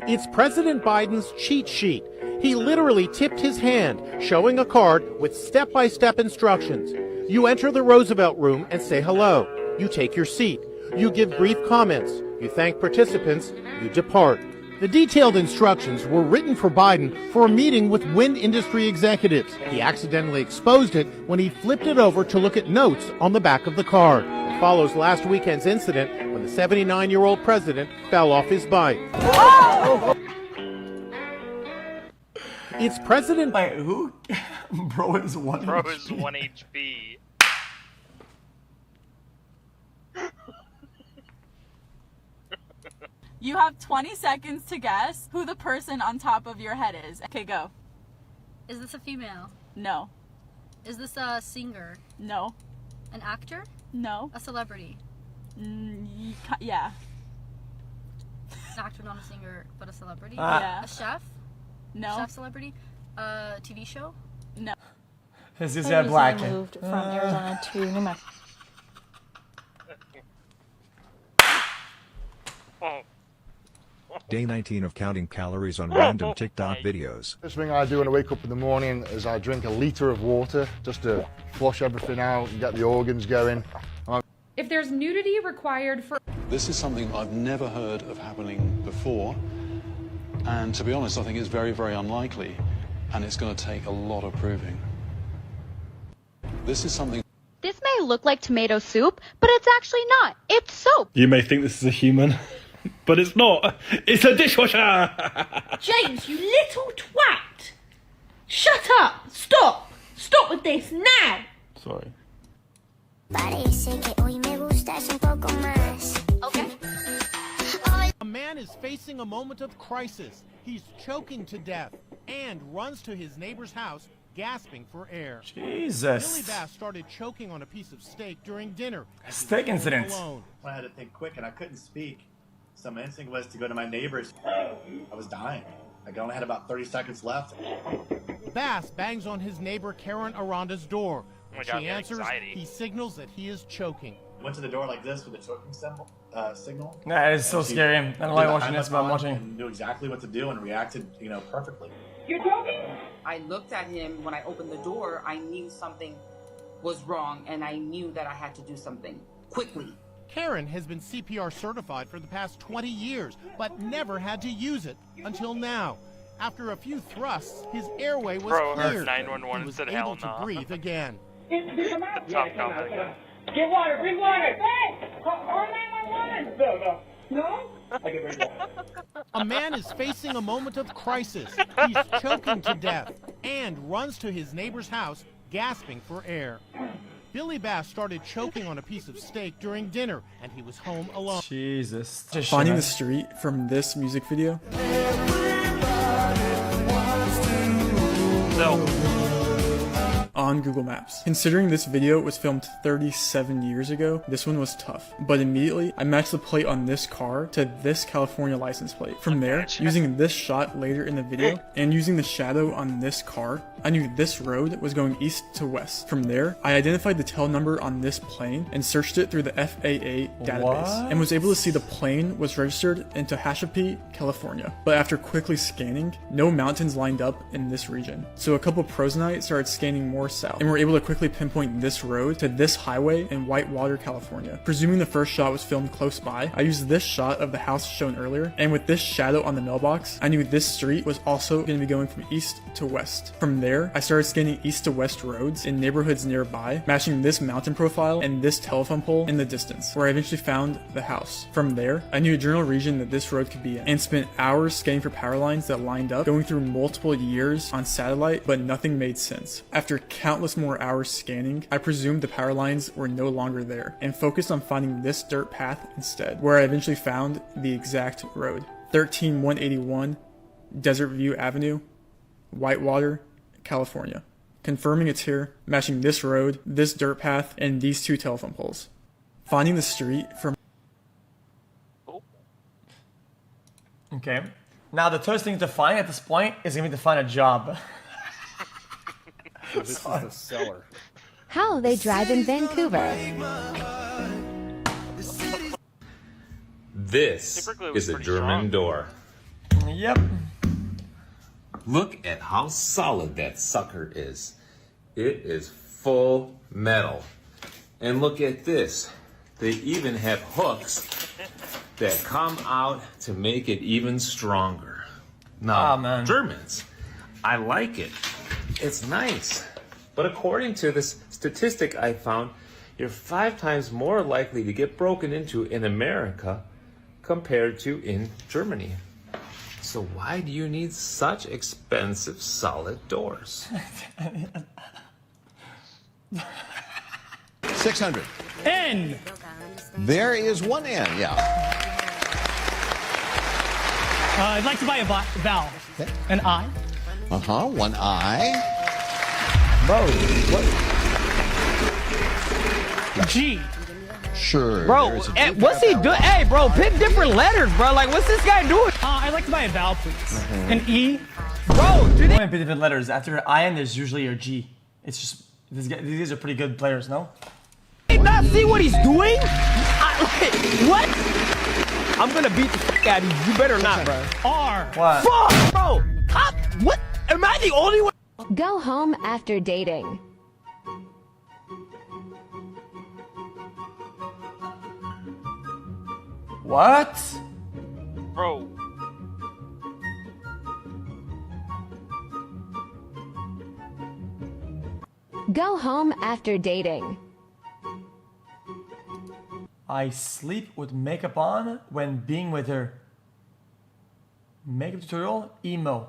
It's President Biden's cheat sheet. He literally tipped his hand, showing a card with step-by-step instructions. You enter the Roosevelt room and say hello. You take your seat. You give brief comments. You thank participants. You depart. The detailed instructions were written for Biden for a meeting with wind industry executives. He accidentally exposed it when he flipped it over to look at notes on the back of the card. It follows last weekend's incident when the 79-year-old president fell off his bike. It's President... Like, who? Bro is 1 HP. Bro is 1 HP. You have 20 seconds to guess who the person on top of your head is. Okay, go. Is this a female? No. Is this a singer? No. An actor? No. A celebrity? Yeah. An actor, not a singer, but a celebrity? Yeah. A chef? No. Chef celebrity? A TV show? No. Is this a black? Moved from Arizona to New Mexico. Day 19 of counting calories on random TikTok videos. First thing I do when I wake up in the morning is I drink a litre of water just to flush everything out and get the organs going. If there's nudity required for... This is something I've never heard of happening before, and to be honest, I think it's very, very unlikely, and it's going to take a lot of proving. This is something... This may look like tomato soup, but it's actually not. It's soap. You may think this is a human, but it's not. It's a dishwasher! James, you little twat! Shut up! Stop! Stop with this now! Sorry. Okay. A man is facing a moment of crisis. He's choking to death and runs to his neighbor's house, gasping for air. Jesus. Billy Bass started choking on a piece of steak during dinner. Steak incident. I had to think quick and I couldn't speak. So my instinct was to go to my neighbor's. I was dying. I only had about 30 seconds left. Bass bangs on his neighbor Karen Aranda's door. When she answers, anxiety. he signals that he is choking. Went to the door like this with a choking signal. Nah, it's so scary. I don't like watching this, but I'm watching. And knew exactly what to do and reacted, perfectly. You're joking? I looked at him when I opened the door. I knew something was wrong, and I knew that I had to do something quickly. Karen has been CPR certified for the past 20 years, but never had to use it until now. After a few thrusts, his airway was cleared. 911 he was said able hell to no. breathe again. Top comment. Get water, bring water! Hey! Call 911! No? I can bring water. A man is facing a moment of crisis. He's choking to death and runs to his neighbor's house, gasping for air. Billy Bass started choking on a piece of steak during dinner, and he was home alone. Jesus. Finding the street from this music video. On Google Maps. Considering this video was filmed 37 years ago, this one was tough. But immediately, I matched the plate on this car to this California license plate. From there, using this shot later in the video, and using the shadow on this car, I knew this road was going east to west. From there, I identified the tail number on this plane and searched it through the FAA database, and was able to see the plane was registered in Tehachapi, California. But after quickly scanning, no mountains lined up in this region. So a couple pros and I started scanning more south, and were able to quickly pinpoint this road to this highway in Whitewater, California. Presuming the first shot was filmed close by, I used this shot of the house shown earlier, and with this shadow on the mailbox, I knew this street was also going to be going from east to west. From there, I started scanning east to west roads in neighborhoods nearby, matching this mountain profile and this telephone pole in the distance, where I eventually found the house. From there, I knew a general region that this road could be in, and spent hours scanning for power lines that lined up, going through multiple years on satellite, but nothing made sense. After countless more hours scanning, I presumed the power lines were no longer there, and focused on finding this dirt path instead, where I eventually found the exact road. 13181 Desert View Avenue, Whitewater, California. Confirming it's here, matching this road, this dirt path, and these two telephone poles. Finding the street from... Okay. Now the first thing to find at this point is going to be to find a job. This is the seller. How they drive in Vancouver. This is a German door. Yep. Look at how solid that sucker is. It is full metal. And look at this. They even have hooks that come out to make it even stronger. Now, Germans, I like it. It's nice. But according to this statistic I found, you're 5 times more likely to get broken into in America compared to in Germany. So why do you need such expensive solid doors? 600. N. There is one N, yeah. I'd like to buy a vowel. Okay. An I. One I. Bro, what? G. Sure. Bro, what's he doing? Hey, bro, pick different letters, bro. Like, what's this guy doing? I'd like to buy a vowel, please. An E. Bro, do they pick different letters? After IN, there's usually your G. It's just these guys are pretty good players, no? Did not see what he's doing? What? I'm gonna beat the fuck out of you. You better not, bro. R. What? Fuck, bro. What? Am I the only one? Go home after dating. What? Bro. Go home after dating. I sleep with makeup on when being with her. Makeup tutorial? Emo.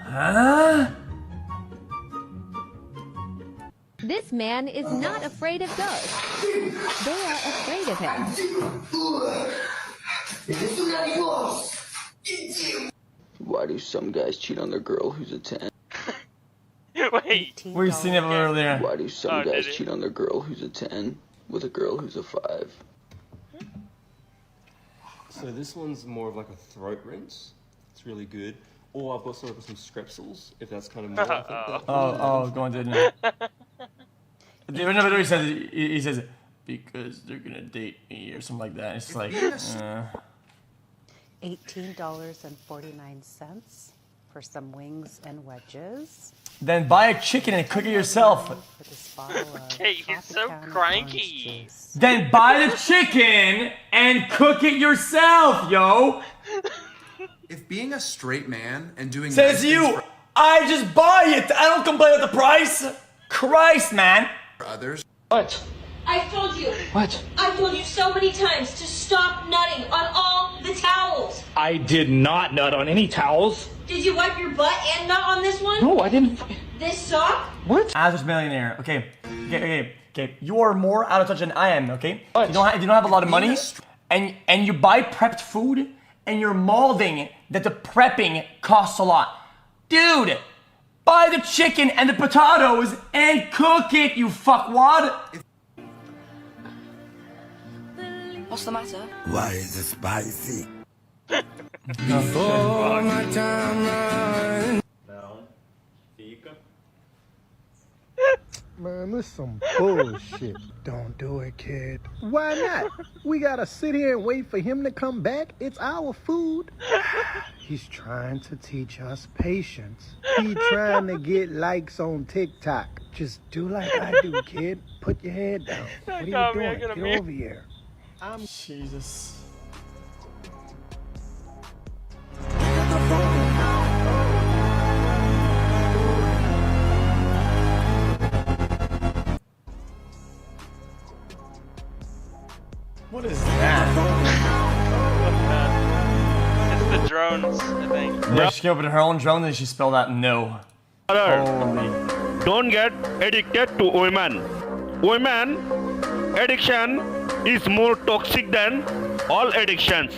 Huh? This man is not afraid of ghosts. They are afraid of him. Why do some guys cheat on their girl who's a 10? Wait. We've seen it earlier. Why do some guys cheat on their girl who's a 10 with a girl who's a 5? So this one's more of like a throat rinse. It's really good. Or I've got some strepsils, if that's kind of more. I think that Go on, didn't it? He says, he says, because they're gonna date me or something like that. It's like, $18.49 for some wings and wedges. Then buy a chicken and cook it yourself. Okay, he's so cranky. Then buy the chicken and cook it yourself, yo. If being a straight man and doing Says you, I just buy it. I don't complain about the price. Christ, man. For others. What? I've told you. What? I've told you so many times to stop nutting on all the towels. I did not nut on any towels. Did you wipe your butt and nut on this one? No, I didn't. This sock? What? Average millionaire. Okay. You are more out of touch than I am. Okay. What? You don't have a lot of money, and you buy prepped food, and you're molding that the prepping costs a lot, dude. Buy the chicken and the potatoes and cook it, you fuckwad. What's the matter? Why is it spicy? Before my time. Man, this is some bullshit. Don't do it, kid. Why not? We gotta sit here and wait for him to come back? It's our food. He's trying to teach us patience. He's trying to get likes on TikTok. Just do like I do, kid. Put your head down. What are you doing? Get over here. Jesus. What is that? It's the drones, I think. Yeah, she came up with her own drone and she spelled out no. Holy. Don't get addicted to women. Women addiction is more toxic than all addictions.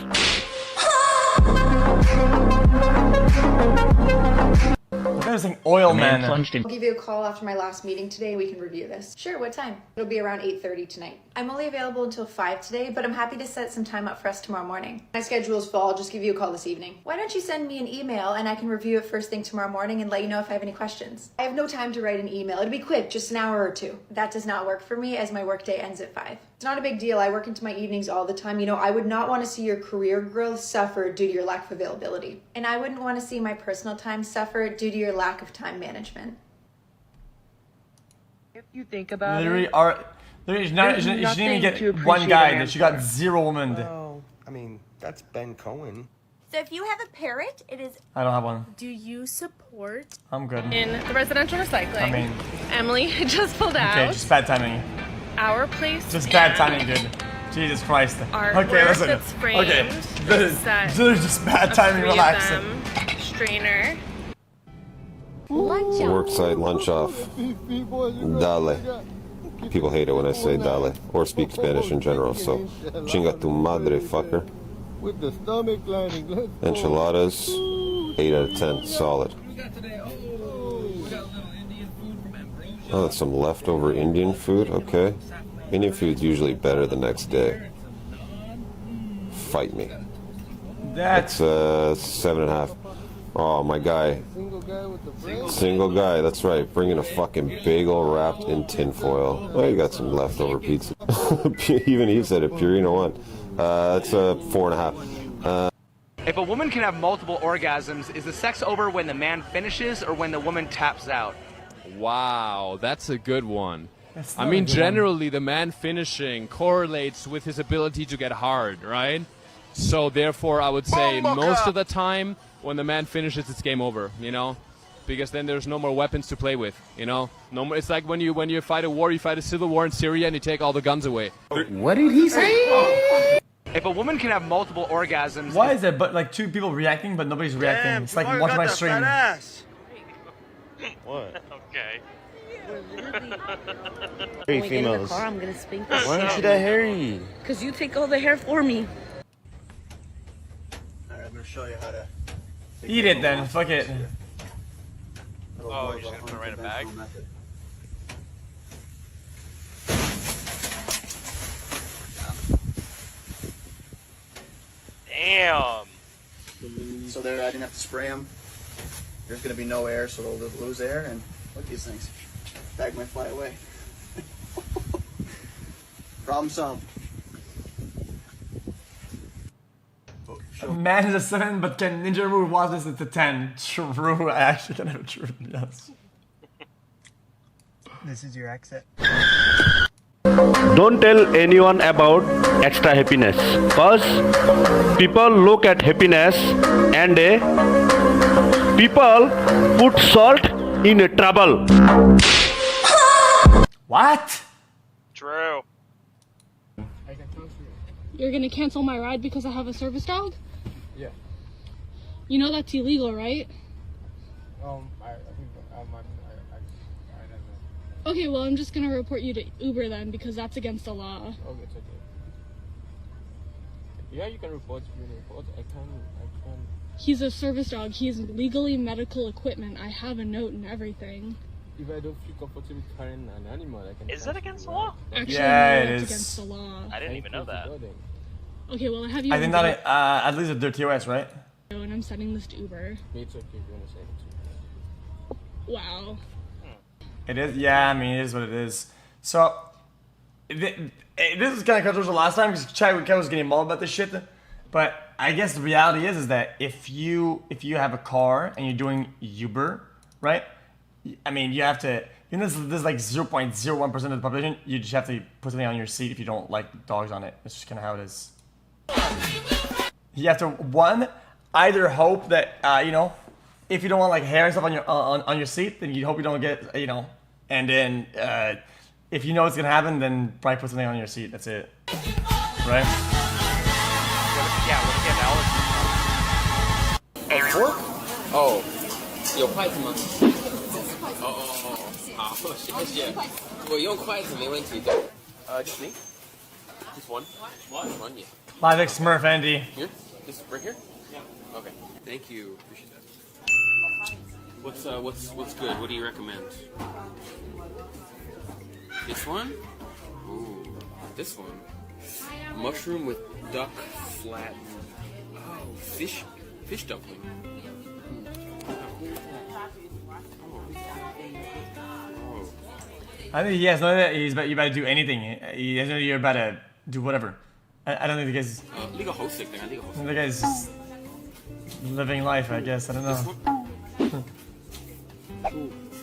What was saying oil man. I'll give you a call after my last meeting today and we can review this. Sure, what time? It'll be around 8:30 tonight. I'm only available until 5 today, but I'm happy to set some time up for us tomorrow morning. My schedule is full, I'll just give you a call this evening. Why don't you send me an email and I can review it first thing tomorrow morning and let you know if I have any questions. I have no time to write an email. It'll be quick, just an hour or two. That does not work for me as my workday ends at 5. It's not a big deal. I work into my evenings all the time. You know, I would not want to see your career growth suffer due to your lack of availability. And I wouldn't want to see my personal time suffer due to your lack of time management. If you think about Literally, it, she didn't even get one guy, and she got 0 women. Well, I mean, that's Ben Cohen. So if you have a parrot, it is... I don't have one. Do you support... I'm good. In the residential recycling. I mean... Emily just pulled out. Okay, just bad timing. Our place. Just bad timing, dude. Jesus Christ. Artwork Okay, listen. that's framed. Okay. This is just bad timing, relax. Strainer. Worksite lunch off. Dale. People hate it when I say dale, or speak Spanish in general, so chinga tu madre, fucker. With the stomach lining. Enchiladas, 8 out of 10, solid. Oh, that's some leftover Indian food, okay. Indian food's usually better the next day. Fight me. That's 7.5. Oh, my guy. Single guy, that's right. Bringing a fucking bagel wrapped in tinfoil. Oh, you got some leftover pizza. Even he said it, Purina one. That's a 4.5. If a woman can have multiple orgasms, is the sex over when the man finishes or when the woman taps out? Wow, that's a good one. That's I not mean, a good generally, the man finishing correlates with his ability to get hard, right? So, therefore, I would say most of the time, when the man finishes, it's game over, you know? Because then there's no more weapons to play with, you know? No more, it's like when you fight a war, you fight a civil war in Syria and you take all the guns away. What did he say? If a woman can have multiple orgasms... Why is there but like 2 people reacting, but nobody's reacting? It's like watching my stream. What? Okay. When we get in the car, I'm gonna spank this. Why aren't you that hairy? Because you take all the hair for me. Alright, I'm gonna show you how to... Eat it then, fuck it. Oh, you're just gonna put it right in a bag? Damn! So there, I didn't have to spray them. There's gonna be no air, so they'll lose air, and look at these things. Bag might fly away. Problem solved. Man is a 7, but can Ninja Roo was this at a 10? True, I actually can have a true, yes. This is your exit. Don't tell anyone about extra happiness, cause people look at happiness and people put salt in trouble. What? True. You're gonna cancel my ride because I have a service dog? Yeah. You know that's illegal, right? I think I don't know. Okay, well I'm just gonna report you to Uber then because that's against the law. Okay, it's okay. Yeah, you can report if you want to report. I can. He's a service dog. He's legally medical equipment. I have a note and everything. If I don't feel comfortable carrying an animal, I can. Is that against the law? Actually, Yeah, no, it it's is. against the law. I didn't even know that. Okay, well I have you. I think on that at least a dirty OS, right? video, and I'm sending this to Uber. It's okay if you want to say it too. Wow. It is, yeah, I mean, it is what it is. So, this is kind of controversial last time because Chad was getting involved about this shit. But I guess the reality is that if you have a car and you're doing Uber, right? I mean, you have to. You know, this is like 0.01% of the population. You just have to put something on your seat if you don't like dogs on it. It's just kind of how it is. You have to either hope that you know, if you don't want like hair and stuff on your seat, then you hope you don't get and then if you know what's gonna happen, then probably put something on your seat. That's it, right? Yeah, what if you have allergies? Pork? Oh, 有筷子吗？好，谢谢。我用筷子没问题的。Just me? Just one? One? Yeah. Classic Smurf Andy. Here? Just right here? Yeah. Okay. Thank you. Appreciate that. What's good? What do you recommend? This one? Ooh, this one. Mushroom with duck flat. Oh, fish dumpling. I think he has no idea he's about to do anything. He has no idea you're about to do whatever. I don't think the guy's... The guy's just living life, I guess. I don't know.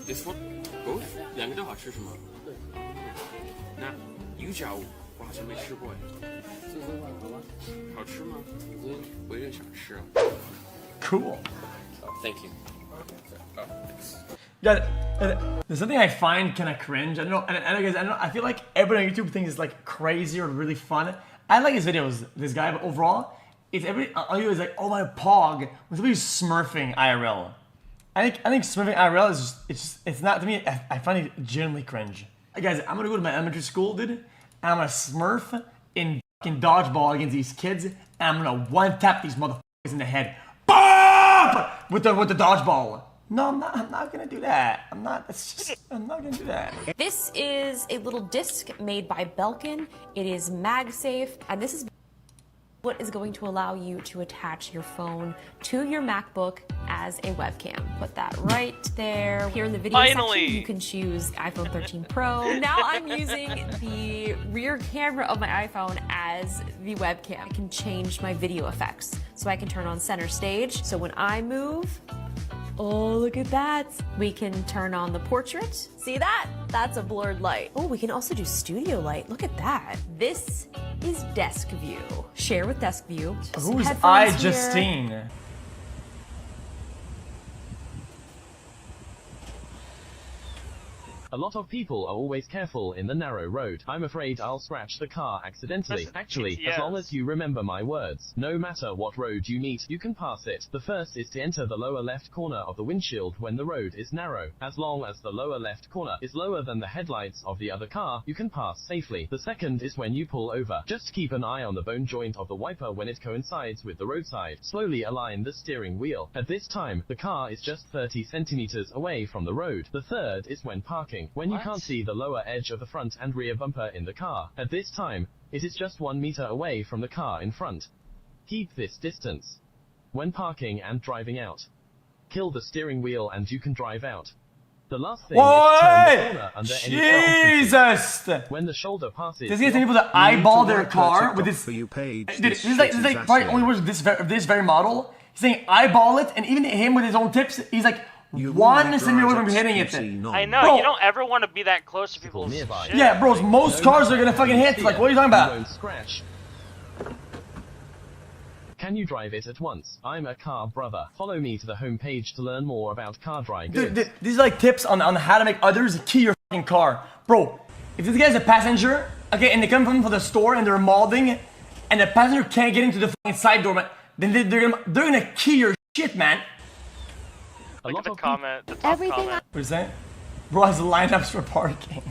This one? Both? 两个都好吃是吗？那鱼饺我好像没吃过哎。好吃吗？我有点想吃啊。Cool. Thank you. Oh, thanks. Yeah, there's something I find kind of cringe. I don't know, and guys, I don't know. I feel like everybody on YouTube thinks it's like crazy or really fun. I like his videos, this guy, but overall, it's everybody on YouTube is like, oh my pog, when somebody's smurfing IRL. I think smurfing IRL is just, it's not, to me, I find it genuinely cringe. Guys, I'm gonna go to my elementary school, dude, and I'm gonna smurf in fucking dodgeball against these kids, and I'm gonna one-tap these motherfuckers in the head. BOOM! With the dodgeball. No, I'm not gonna do that. I'm not gonna do that. This is a little disc made by Belkin. It is MagSafe, and this is what is going to allow you to attach your phone to your MacBook as a webcam. Put that right there. Here in the video section, you can choose iPhone 13 Pro. Now I'm using the rear camera of my iPhone as the webcam. I can change my video effects. So I can turn on center stage. So when I move, oh, look at that. We can turn on the portrait. See that? That's a blurred light. Oh, we can also do studio light. Look at that. This is desk view. Share with desk view. Who's Justine? A lot of people are always careful in the narrow road. I'm afraid I'll scratch the car accidentally. Actually, as long as you remember my words, no matter what road you meet, you can pass it. The first is to enter the lower left corner of the windshield when the road is narrow. As long as the lower left corner is lower than the headlights of the other car, you can pass safely. The second is when you pull over. Just keep an eye on the bone joint of the wiper when it coincides with the roadside. Slowly align the steering wheel. At this time, the car is just 30 centimeters away from the road. The third is when parking. When you can't see the lower edge of the front and rear bumper in the car. At this time, it is just 1 meter away from the car in front. Keep this distance. When parking and driving out, kill the steering wheel and you can drive out. The last thing is turn the corner under any Jesus! When the shoulder passes, Does he have people that eyeball their car with this? This is like probably only was this very model. He's saying eyeball it, and even him with his own tips, he's like 1 centimeter from hitting it. I know, bro, you don't ever want to be that close to people's shit. Yeah, bros, most cars are gonna fucking hit. Like, what are you talking about? Can you drive it at once? I'm a car brother. Follow me to the homepage to learn more about car dry goods. Dude, these are like tips on how to make others key your fucking car. Bro, if this guy's a passenger, okay, and they come from the store and they're molding, and the passenger can't get into the fucking side door, man, then they're gonna key your shit, man. Look at the comment, the top comment. What is that? Bro has lineups for parking.